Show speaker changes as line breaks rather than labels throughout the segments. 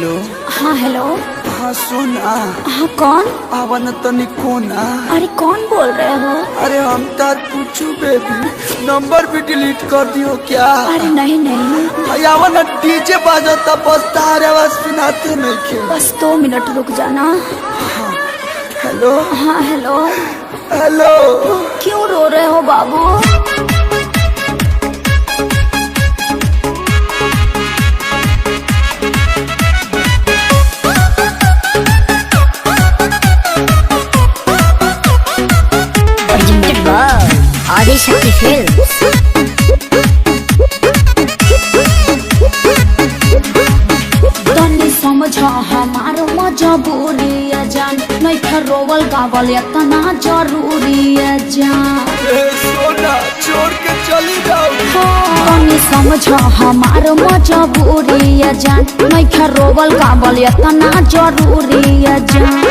Hello.
हाँ hello.
हाँ सुन
हाँ कौन?
आवन तनी कोना।
अरे कौन बोल रहे हो?
अरे हम तार पूछू बेबी, नंबर भी डिलीट कर दियो क्या?
अरे नहीं नहीं,
आवन डीजे बाजता बस तार आवाज सुनाते नहीं के।
बस 2 मिनट रुक जाना।
हाँ हेलो।
हाँ हेलो।
हेलो।
क्यों रो रहे हो बाबू?
आदिशक्ति फिल्म्स।
तनी समझ हमारो मजबूरी है जान, नहीं था रोवल गावल इतना जरूरी है जान।
सोना छोड़ के चली जाओ।
तनी समझ हमारो मजबूरी है जान, नहीं था रोवल गावल इतना जरूरी है जान।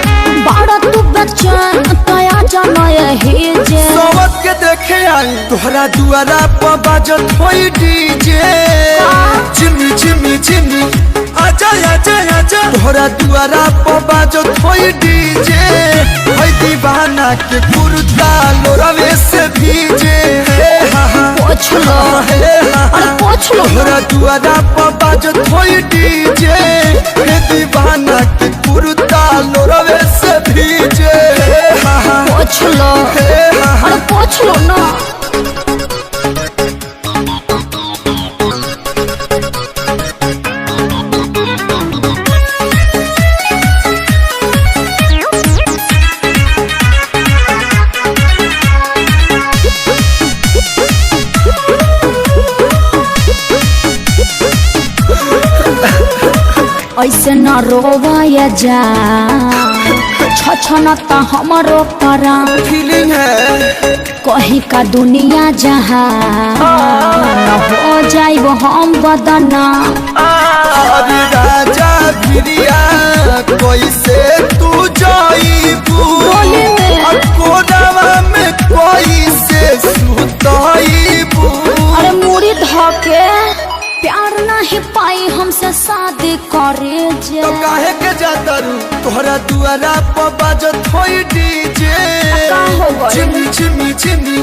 बड़ा तू बच्चन तया जाना यही जे
सोवत के देखे आई तोहरा दुआरा पर बाजत होई डीजे। जिमी जिमी जिमी आजा आजा आजा, तोहरा दुआरा पर बाजत होई डीजे। होई दीवाना के कुर्ता लोरावे से भीजे।
पोछ लो, अरे पोछ लो।
तोहरा दुआरा पर बाजत होई डीजे। हे दीवाना के कुर्ता लोरावे से भीजे।
पोछ लो, अरे पोछ लो ना। ऐसे न रोवाया जा, छछनता हमारो प्राण।
फीलिंग है
कहीं का दुनिया जहाँ न हो जाइब हम बदना।
अरे राजा भिरिया कैसे तू जाइबू? कोरावा में कैसे सुताइबू?
अरे मुड़ी धके प्यार नहीं पाई हमसे शादी करे जे।
तो काहे के जाता रू? तोहरा दुआरा पर बाजत होई डीजे।
का हो गइल?
चिमी चिमी चिमी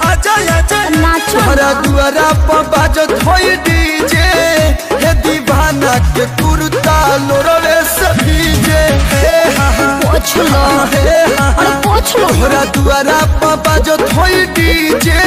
आजा आजा,
नाचो
तोहरा
ना।
दुआरा पर बाजत होई डीजे। हे दीवाना के कुर्ता लोरवे से भीजे।
पोछ लो, अरे पोछ लो।
तोहरा दुआरा पर बाजत होई डीजे।